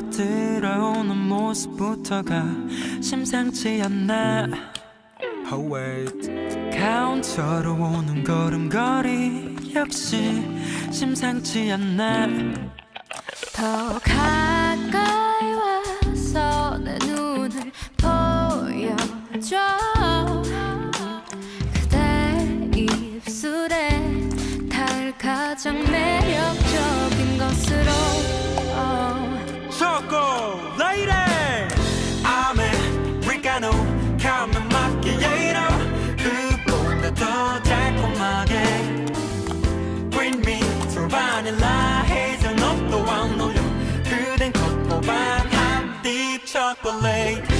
스며들어 들어오는 모습부터가 심상치 않나. Oh wait. 카운터로 오는 걸음걸이 역시 심상치 않나. 더 가까이 와서 내 눈을 보여줘. 그대 입술에 닿을 가장 매력적인 것으로. 초콜릿 I'm Americano caramel macchiato. 그보다 더 달콤하게 Bring me to vanilla hazelnut도 안 올려. 그댄 겉보반 한 딥 초콜릿.